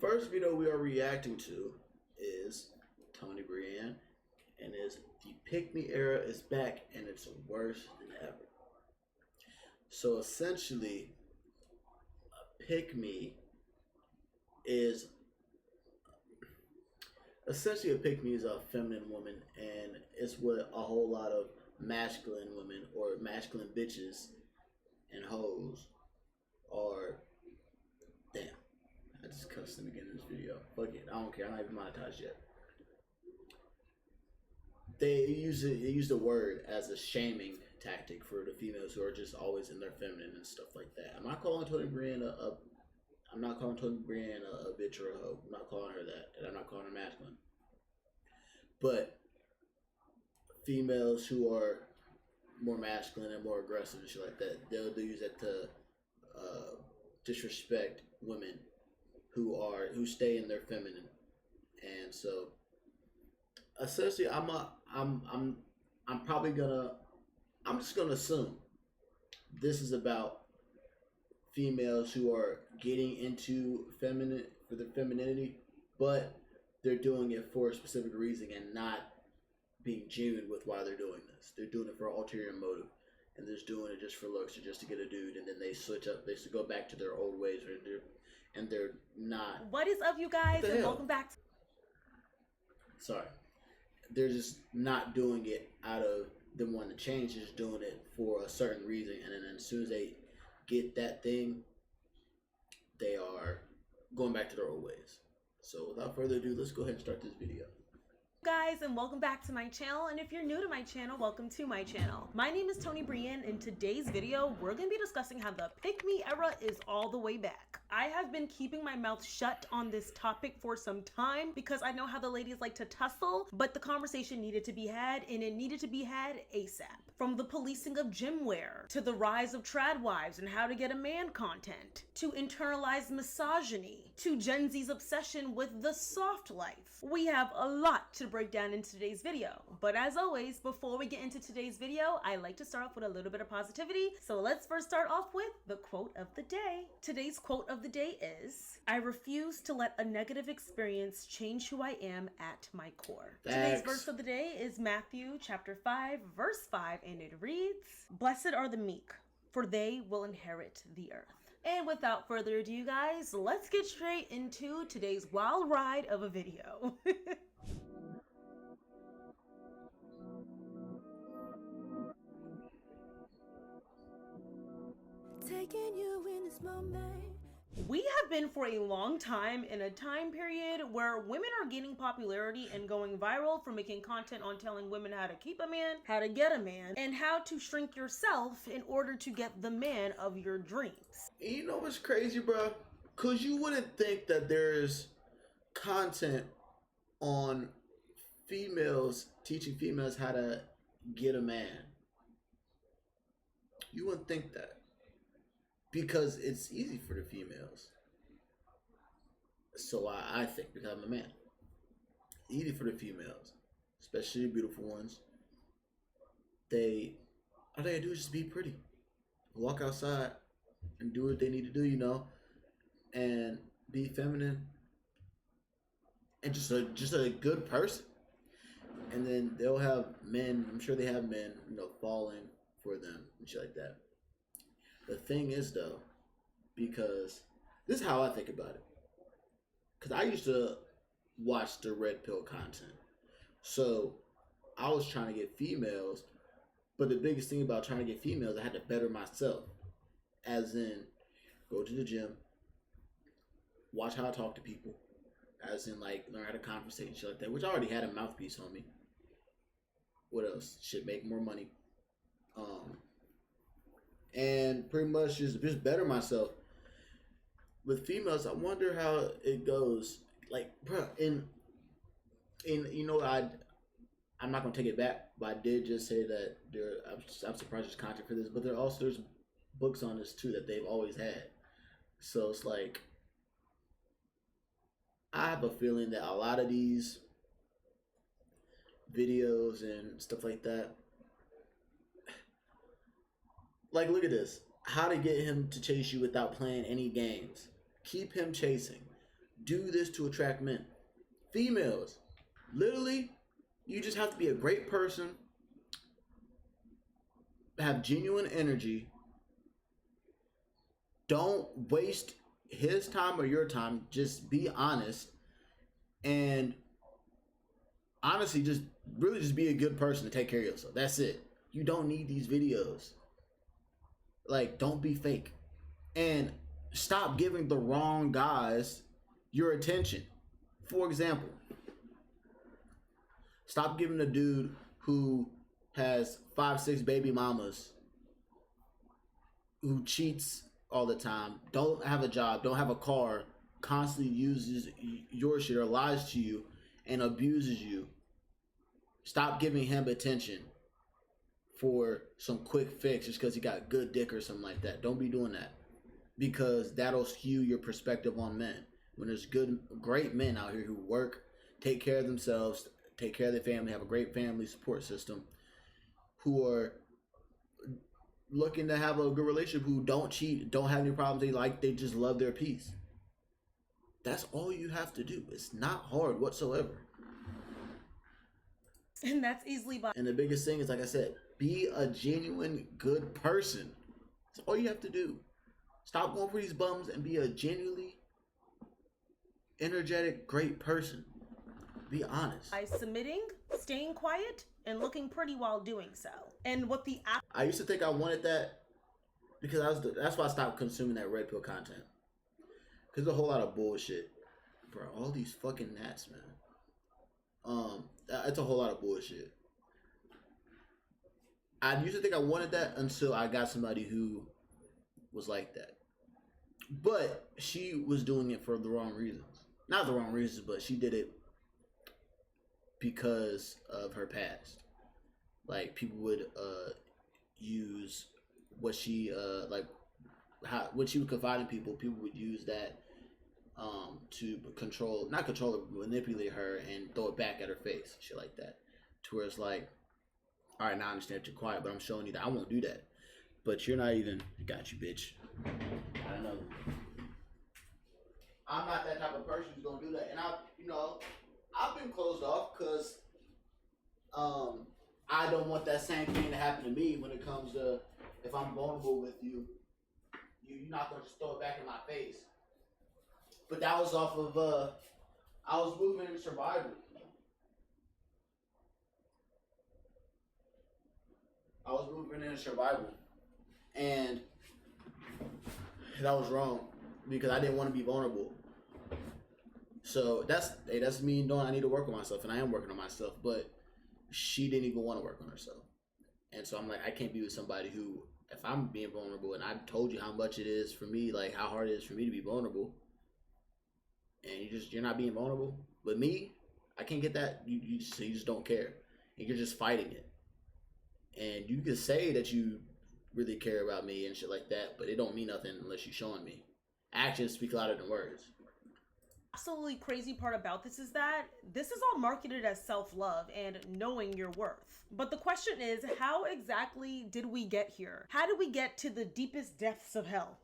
first video we are reacting to is Tony Brienne, and is the Pick Me era is back, and it's worse than ever. So essentially, a Pick Me is a feminine woman, and it's what a whole lot of masculine women or masculine bitches and hoes are. Damn, I just cussed in the beginning of this video. Fuck it, I don't care. I'm not even monetized yet. They use the word as a shaming tactic for the females who are just always in their feminine and stuff like that. I'm not calling Tony Brienne I'm not calling Tony Brienne a bitch or a hoe. I'm not calling her that, and I'm not calling her masculine. But females who are more masculine and more aggressive and shit like that, they'll use that to disrespect women who stay in their feminine. And so essentially, I'm just gonna assume this is about females who are getting into their femininity, but they're doing it for a specific reason and not being genuine with why they're doing this. They're doing it for an ulterior motive, and they're just doing it just for looks or just to get a dude, and then they switch up. They go back to their old ways, and they're not. What is up, you guys, and welcome back to... Sorry. They're just not doing it out of them wanting to change. They're just doing it for a certain reason, and then as soon as they get that thing, they are going back to their old ways. So without further ado, let's go ahead and start this video. Guys, and welcome back to my channel, and if you're new to my channel, welcome to my channel. My name is Tony Brienne. In today's video, we're going to be discussing how the Pick Me era is all the way back. I have been keeping my mouth shut on this topic for some time because I know how the ladies like to tussle, but the conversation needed to be had, and it needed to be had ASAP. From the policing of gym wear, to the rise of trad wives and how to get a man content, to internalized misogyny, to Gen Z's obsession with the soft life. We have a lot to break down in today's video. But as always, before we get into today's video, I like to start off with a little bit of positivity. So let's first start off with the quote of the day. Today's quote of the day is, "I refuse to let a negative experience change who I am at my core." Thanks. Today's verse of the day is Matthew chapter 5, verse 5, and it reads, "Blessed are the meek, for they will inherit the earth." And without further ado, you guys, let's get straight into today's wild ride of a video. Taking you in this moment. We have been for a long time in a time period where women are gaining popularity and going viral for making content on telling women how to keep a man, how to get a man, and how to shrink yourself in order to get the man of your dreams. You know what's crazy, bro? Because you wouldn't think that there's content on females teaching females how to get a man. You wouldn't think that. Because it's easy for the females. So I think, because I'm a man. Easy for the females. Especially the beautiful ones. All they gotta do is just be pretty. Walk outside and do what they need to do, you know. And be feminine. And just a good person. And then they'll have men, I'm sure they have men, you know, falling for them and shit like that. The thing is, though, because this is how I think about it. Because I used to watch the red pill content. So I was trying to get females. But the biggest thing about trying to get females, I had to better myself. As in, go to the gym. Watch how I talk to people. As in, like, learn how to conversate and shit like that. Which I already had a mouthpiece on me. What else? Shit, make more money. And pretty much just better myself. With females, I wonder how it goes. Like, bro, in you know, I'm not gonna take it back, but I did just say that I'm surprised there's content for this, but there's books on this too that they've always had. So it's like, I have a feeling that a lot of these videos and stuff like that, like, look at this. How to get him to chase you without playing any games. Keep him chasing. do this to attract men. Females, literally, you just have to be a great person, have genuine energy. Don't waste his time or your time. Just be honest. And honestly, just really just be a good person to take care of yourself. That's it. You don't need these videos. Like, don't be fake. And stop giving the wrong guys your attention. For example, stop giving a dude who has 5-6 baby mamas, who cheats all the time, don't have a job, don't have a car, constantly uses your shit or lies to you and abuses you. Stop giving him attention for some quick fix just because he got good dick or something like that. Don't be doing that, because that'll skew your perspective on men. When there's great men out here who work, take care of themselves, take care of their family, have a great family support system, who are looking to have a good relationship, who don't cheat, don't have any problems, they just love their peace. That's all you have to do. It's not hard whatsoever. And that's easily by. And the biggest thing is, like I said, be a genuine good person. That's all you have to do. Stop going for these bums and be a genuinely energetic, great person. Be honest. By submitting, staying quiet, and looking pretty while doing so. And what the I used to think I wanted that because that's why I stopped consuming that red pill content. Because there's a whole lot of bullshit. Bro, all these fucking gnats, man. It's a whole lot of bullshit. I used to think I wanted that until I got somebody who was like that. But she was doing it for the wrong reasons. Not the wrong reasons, but she did it because of her past. Like, people would use what she when she would confide in people would use that to not control her, but manipulate her and throw it back at her face, shit like that. To where it's like, all right, now I understand that you're quiet, but I'm showing you that I won't do that. But you're not even, got you, bitch. I don't know. I'm not that type of person who's gonna do that. And I've been closed off because I don't want that same thing to happen to me when it comes to, if I'm vulnerable with you, you're not gonna just throw it back in my face. But that was off of I was moving in survival. And that was wrong because I didn't want to be vulnerable. So that's me knowing I need to work on myself, and I am working on myself, but she didn't even want to work on herself. And so I'm like, I can't be with somebody who, if I'm being vulnerable and I told you how much it is for me, like how hard it is for me to be vulnerable, and you're not being vulnerable. But me, I can't get that. You just don't care, and you're just fighting it. And you can say that you really care about me and shit like that, but it don't mean nothing unless you're showing me. Actions speak louder than words. Absolutely crazy part about this is that this is all marketed as self-love and knowing your worth. But the question is, how exactly did we get here? How did we get to the deepest depths of hell?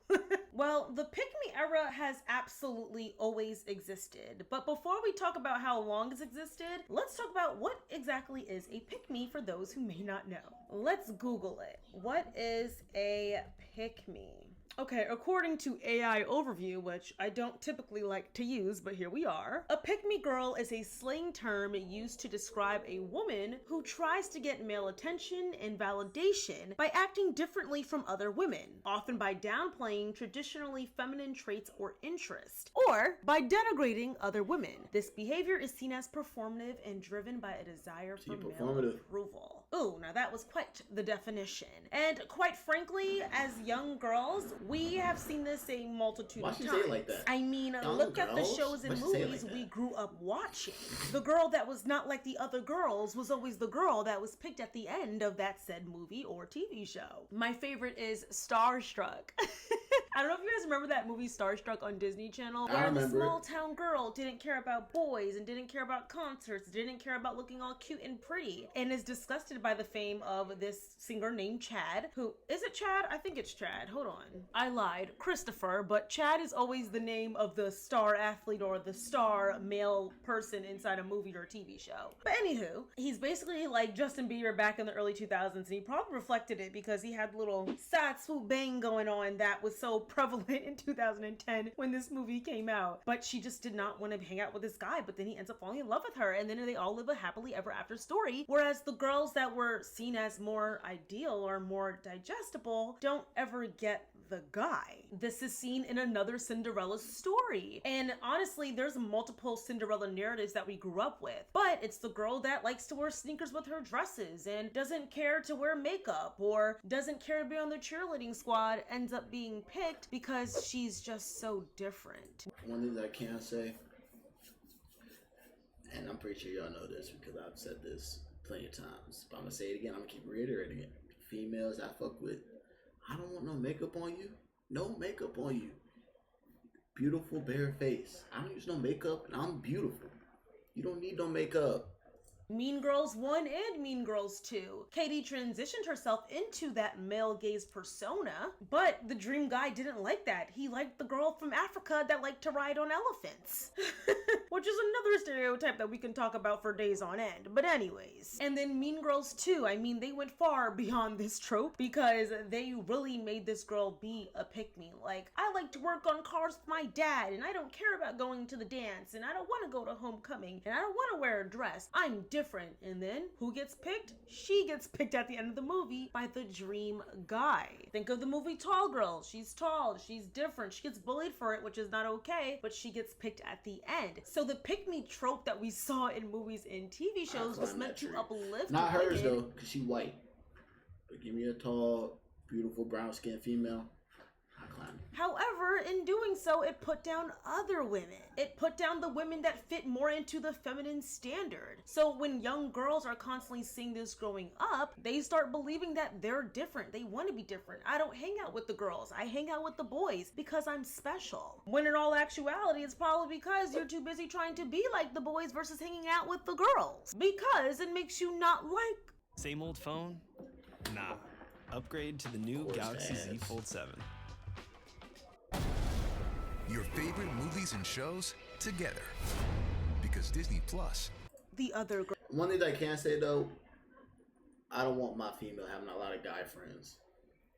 Well, the pick-me era has absolutely always existed. But before we talk about how long it's existed, let's talk about what exactly is a pick-me for those who may not know. Let's Google it. What is a pick-me? Okay, according to AI Overview, which I don't typically like to use, but here we are. A pick-me girl is a slang term used to describe a woman who tries to get male attention and validation by acting differently from other women, often by downplaying traditionally feminine traits or interests, or by denigrating other women. This behavior is seen as performative and driven by a desire for male approval. Ooh, now that was quite the definition. And quite frankly, as young girls, we have seen this a multitude of times. Why should you say it like that? I mean, look at the shows and movies we grew up watching. The girl that was not like the other girls was always the girl that was picked at the end of that said movie or TV show. My favorite is Starstruck. I don't know if you guys remember that movie Starstruck on Disney Channel, I where the remember it. small town girl didn't care about boys and didn't care about concerts, didn't care about looking all cute and pretty, and is disgusted by the fame of this singer named Chad, who, is it Chad? I think it's Chad. Hold on. I lied. Christopher, but Chad is always the name of the star athlete or the star male person inside a movie or a TV show. But anywho, he's basically like Justin Bieber back in the early 2000s, and he probably reflected it because he had a little sad swoop bang going on that was so prevalent in 2010 when this movie came out. But she just did not want to hang out with this guy, but then he ends up falling in love with her, and then they all live a happily ever after story. Whereas the girls that were seen as more ideal or more digestible don't ever get the guy. This is seen in another Cinderella story. And honestly, there's multiple Cinderella narratives that we grew up with, but it's the girl that likes to wear sneakers with her dresses and doesn't care to wear makeup or doesn't care to be on the cheerleading squad ends up being picked because she's just so different. One thing that I can say, and I'm pretty sure y'all know this because I've said this plenty of times, but I'm gonna say it again, I'm gonna keep reiterating it. Females I fuck with, I don't want no makeup on you. No makeup on you. Beautiful bare face. I don't use no makeup and I'm beautiful. You don't need no makeup. Mean Girls 1 and Mean Girls 2. Katie transitioned herself into that male gaze persona, but the dream guy didn't like that. He liked the girl from Africa that liked to ride on elephants. Which is another stereotype that we can talk about for days on end. But anyways. And then Mean Girls 2, I mean, they went far beyond this trope because they really made this girl be a pick-me. Like, I like to work on cars with my dad, and I don't care about going to the dance, and I don't want to go to homecoming, and I don't want to wear a dress. I'm different. And then who gets picked? She gets picked at the end of the movie by the dream guy. Think of the movie Tall Girl. She's tall, she's different, she gets bullied for it, which is not okay, but she gets picked at the end. So the pick me trope that we saw in movies and TV shows was meant to uplift not women. hers though, because she white. But give me a tall, beautiful, brown skinned female. However, in doing so, it put down other women. It put down the women that fit more into the feminine standard. So when young girls are constantly seeing this growing up, they start believing that they're different. They want to be different. I don't hang out with the girls. I hang out with the boys because I'm special. When in all actuality, it's probably because you're too busy trying to be like the boys versus hanging out with the girls. Because it makes you not like. Same old phone? Nah. Upgrade to the new Galaxy Z Fold 7. Your favorite movies and shows together. Because Disney Plus. The other girl. One thing that I can say though, I don't want my female having a lot of guy friends.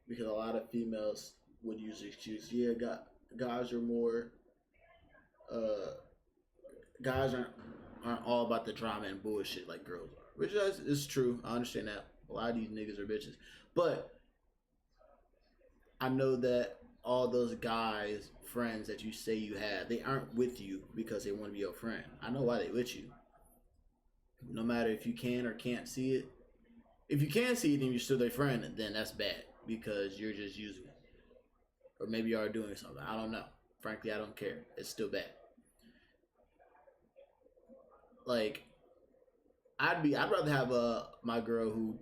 Because a lot of females would usually choose, yeah, guys are more, guys aren't all about the drama and bullshit like girls are. Which is true. I understand that. A lot of these niggas are bitches. But I know that all those guys, friends that you say you have, they aren't with you because they want to be your friend. I know why they with you. No matter if you can or can't see it. If you can see it and you're still their friend, then that's bad because you're just using it. Or maybe you are doing something. I don't know. Frankly, I don't care. It's still bad. Like, I'd rather have my girl who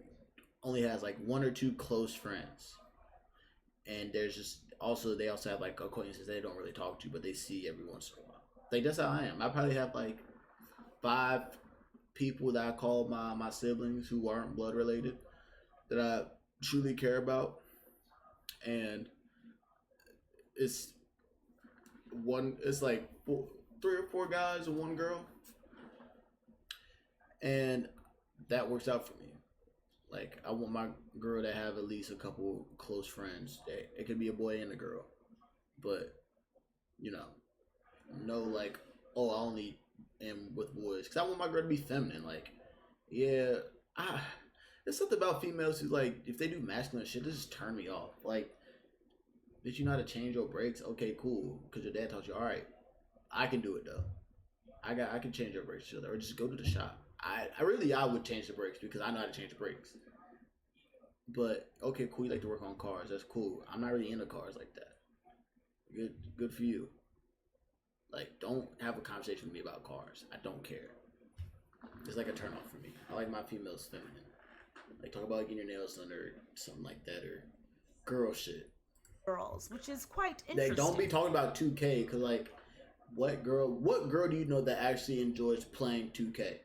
only has like one or two close friends. And there's just they also have like acquaintances they don't really talk to, but they see every once in a while. Like that's how I am. I probably have like 5 people that I call my siblings who aren't blood related that I truly care about, and it's like 3 or 4 guys and 1 girl, and that works out for me. Like, I want my girl to have at least a couple close friends. It could be a boy and a girl. But, no, like, oh, I only am with boys. Because I want my girl to be feminine. Like, yeah, there's something about females who, like, if they do masculine shit, this just turn me off. Like, did you know how to change your brakes? Okay, cool. Because your dad taught you. All right, I can do it, though. I can change your brakes, or just go to the shop. I would change the brakes because I know how to change the brakes. But okay, cool. You like to work on cars. That's cool. I'm not really into cars like that. Good for you. Like, don't have a conversation with me about cars. I don't care. It's like a turn off for me. I like my females feminine. Like, talk about getting your nails done or something like that, or girl shit. girls, which is quite They interesting. don't be talking about 2K, because, like, what girl do you know that actually enjoys playing 2K?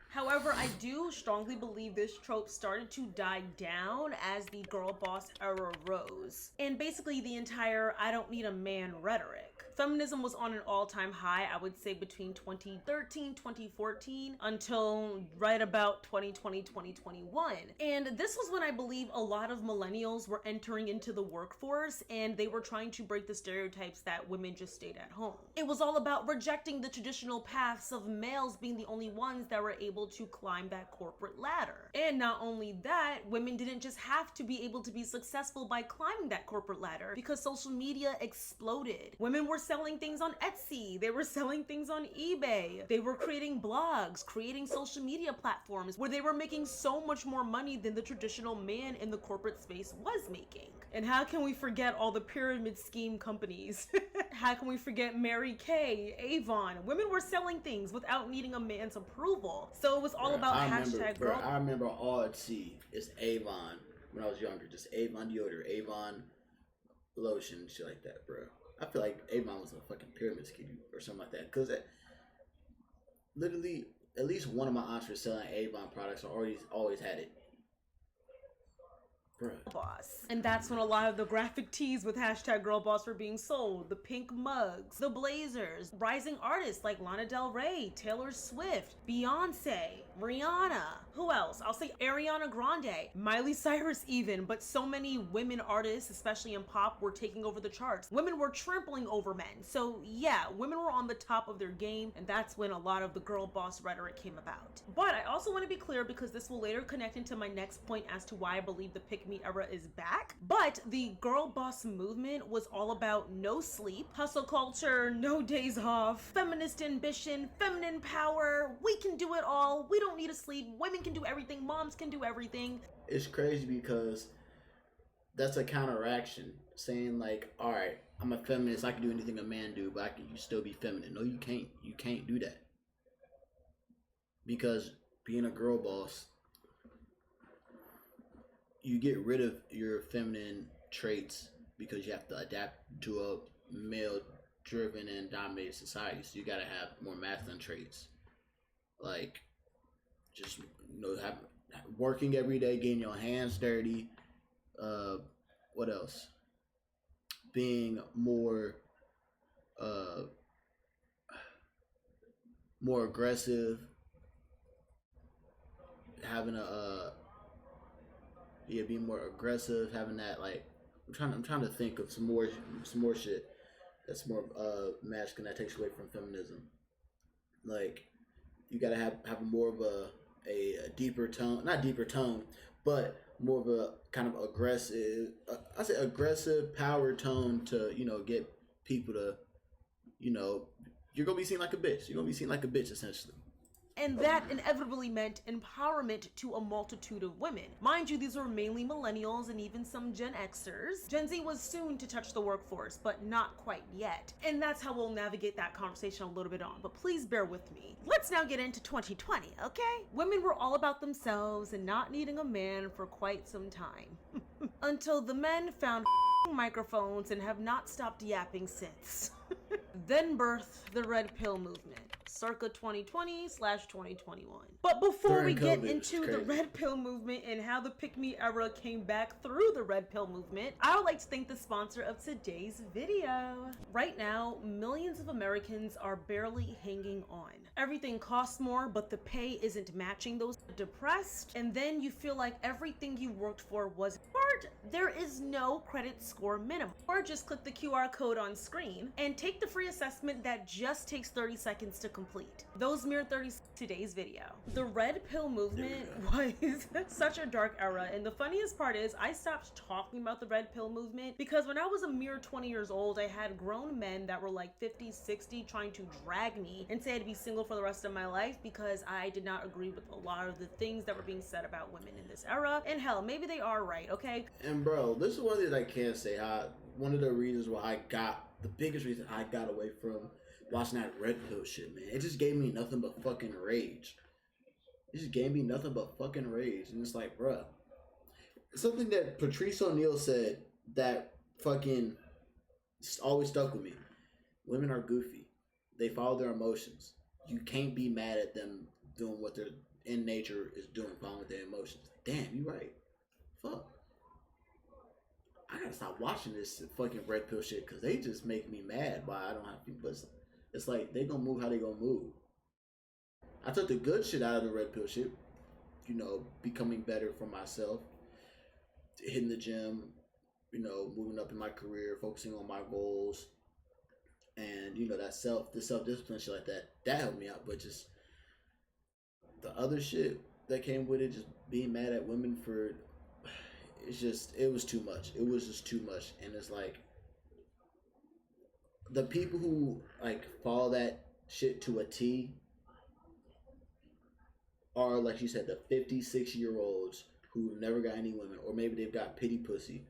However, I do strongly believe this trope started to die down as the girl boss era rose. And basically the entire "I don't need a man" rhetoric. Feminism was on an all-time high, I would say, between 2013, 2014, until right about 2020, 2021. And this was when I believe a lot of millennials were entering into the workforce and they were trying to break the stereotypes that women just stayed at home. It was all about rejecting the traditional paths of males being the only ones that were able to climb that corporate ladder. And not only that, women didn't just have to be able to be successful by climbing that corporate ladder, because social media exploded. Women were selling things on Etsy, they were selling things on eBay, they were creating blogs, creating social media platforms where they were making so much more money than the traditional man in the corporate space was making. And how can we forget all the pyramid scheme companies? How can we forget Mary Kay, Avon? Women were selling things without needing a man's approval. So it was all about hashtag girl. I remember all I'd see is Avon when I was younger. Just Avon deodorant, Avon lotion, shit like that, bro. I feel like Avon was a fucking pyramid scheme or something like that. Because literally, at least one of my aunts was selling Avon products. I always had it. Bruh. Boss. And that's when a lot of the graphic tees with hashtag girl boss were being sold. The pink mugs, the blazers, rising artists like Lana Del Rey, Taylor Swift, Beyonce, Rihanna, who else? I'll say Ariana Grande, Miley Cyrus even, but so many women artists, especially in pop, were taking over the charts. Women were trampling over men. So yeah, women were on the top of their game, and that's when a lot of the girl boss rhetoric came about. But I also want to be clear, because this will later connect into my next point as to why I believe the pick me era is back. But the girl boss movement was all about no sleep, hustle culture, no days off, feminist ambition, feminine power, we can do it all, we don't need to sleep, women can do everything, moms can do everything. It's crazy because that's a counteraction, saying like, all right, I'm a feminist, I can do anything a man do, but you still be feminine. No, you can't. You can't do that. Because being a girl boss, you get rid of your feminine traits because you have to adapt to a male-driven and dominated society. So you gotta have more masculine traits, like just have working every day, getting your hands dirty. What else? Being more aggressive, having being more aggressive, having that, like, I'm trying to think of some more shit that's more masculine that takes away from feminism. Like, you gotta have more of a deeper tone, not deeper tone, but more of a kind of aggressive, I say aggressive power tone to, get people to, you're gonna be seen like a bitch. You're gonna be seen like a bitch, essentially. And that inevitably meant empowerment to a multitude of women. Mind you, these were mainly millennials and even some Gen Xers. Gen Z was soon to touch the workforce, but not quite yet. And that's how we'll navigate that conversation a little bit on, but please bear with me. Let's now get into 2020, okay? Women were all about themselves and not needing a man for quite some time. Until the men found microphones and have not stopped yapping since. Then birthed the Red Pill movement, circa 2020/2021. But before we get into the Red Pill movement and how the Pick Me era came back through the Red Pill movement, I would like to thank the sponsor of today's video. Right now, millions of Americans are barely hanging on. Everything costs more, but the pay isn't matching those. Depressed, and then you feel like everything you worked for was hard. There is no credit score minimum. Or just click the QR code on screen and take the free assessment that just takes 30 seconds to complete. Those mere 30 today's video. The Red Pill movement was such a dark era, and the funniest part is I stopped talking about the Red Pill movement because when I was a mere 20 years old, I had grown men that were like 50, 60 trying to drag me and say I'd be single for the rest of my life because I did not agree with a lot of the things that were being said about women in this era. And hell, maybe they are right, okay? And bro, this is one of the things I can't say. One of the reasons why the biggest reason I got away from watching that Red Pill shit, man. It just gave me nothing but fucking rage. It just gave me nothing but fucking rage. And it's like, bruh, something that Patrice O'Neal said that fucking always stuck with me. Women are goofy. They follow their emotions. You can't be mad at them doing what their in nature is doing, following their emotions. Damn, you right. Fuck. I gotta stop watching this fucking red pill shit because they just make me mad. Why I don't have people. It's like they gonna move how they gonna move. I took the good shit out of the red pill shit. You know, becoming better for myself, hitting the gym, you know, moving up in my career, focusing on my goals, and you know the self discipline shit like that helped me out. But just the other shit that came with it, just being mad at women for, it was too much. It was just too much, and it's like the people who like follow that shit to a T are, like you said, the 56-year-olds who never got any women, or maybe they've got pity pussy,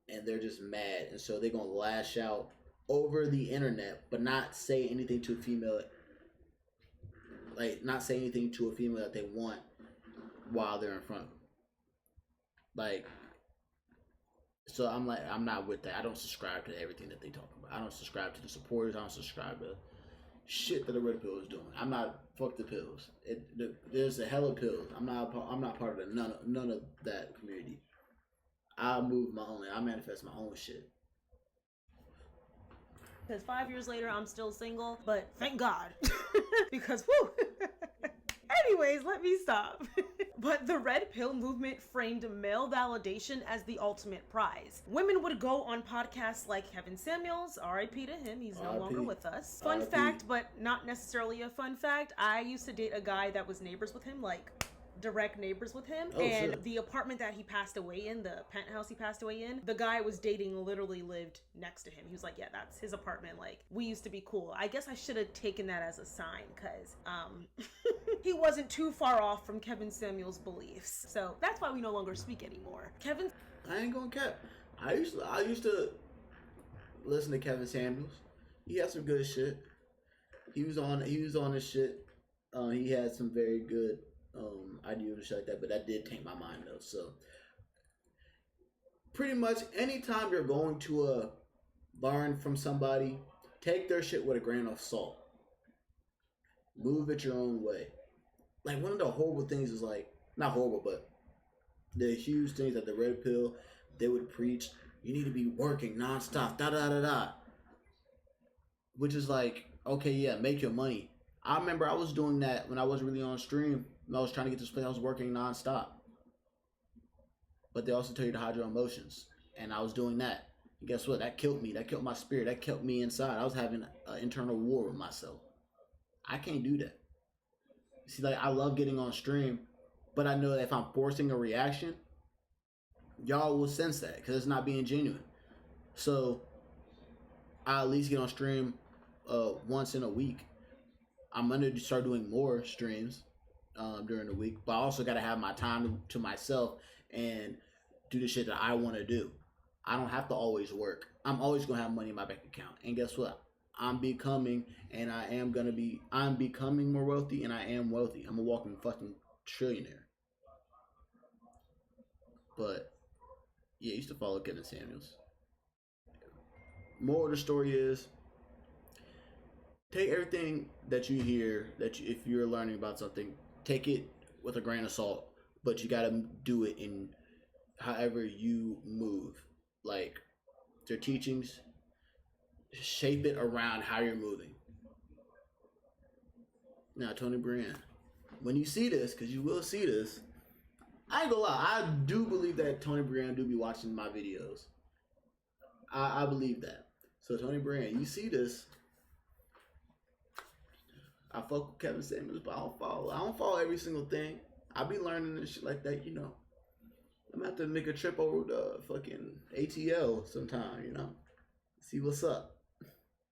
and they're just mad, and so they're gonna lash out over the internet, but not say anything to a female, like not say anything to a female that they want while they're in front of them. Like, so I'm like, I'm not with that. I don't subscribe to everything that they talk about. I don't subscribe to the supporters. I don't subscribe to shit that the red pill is doing. I'm not, fuck the pills. There's a hell of pills. I'm not part of none of that community. I move my own. I manifest my own shit. Because 5 years later, I'm still single, but thank God. Because, whoo! Anyways, let me stop. But the red pill movement framed male validation as the ultimate prize. Women would go on podcasts like Kevin Samuels, RIP to him, he's no longer with us. Fun fact, but not necessarily a fun fact, I used to date a guy that was neighbors with him, like direct neighbors with him, and shit. the apartment that he passed away in, the penthouse he passed away in, the guy I was dating literally lived next to him. He was like, yeah, that's his apartment, like we used to be cool. I guess I should have taken that as a sign, because he wasn't too far off from Kevin Samuel's beliefs, so that's why we no longer speak anymore. I ain't gonna cap. I used to listen to Kevin Samuels. He had some good shit. He was on his shit. He had some very good ideas and shit like that, but that did take my mind though. So pretty much anytime you're going to learn from somebody, take their shit with a grain of salt. Move it your own way. Like, one of the horrible things is, like, not horrible, but the huge things that the red pill, they would preach, you need to be working nonstop, da-da-da-da. Which is like, okay, yeah, make your money. I remember I was doing that when I wasn't really on stream. When I was trying to get this place, I was working nonstop. But they also tell you to hide your emotions. And I was doing that. And guess what? That killed me. That killed my spirit. That kept me inside. I was having an internal war with myself. I can't do that. See, like, I love getting on stream, but I know that if I'm forcing a reaction, y'all will sense that because it's not being genuine. So I at least get on stream once in a week. I'm going to start doing more streams during the week, but I also got to have my time to myself and do the shit that I want to do. I don't have to always work. I'm always going to have money in my bank account. And guess what? I'm becoming more wealthy, and I am wealthy. I'm a walking fucking trillionaire. But yeah, I used to follow Kevin Samuels. Moral of the story is, take everything that you hear, if you're learning about something, take it with a grain of salt, but you gotta do it in however you move. Like, their teachings, shape it around how you're moving. Now, Tony Brian, when you see this, because you will see this, I ain't gonna lie, I do believe that Tony Brian do be watching my videos. I believe that. So, Tony Brian, you see this, I fuck with Kevin Samuels, but I don't follow every single thing. I be learning and shit like that, you know. I'm gonna have to make a trip over to fucking ATL sometime, you know. See what's up.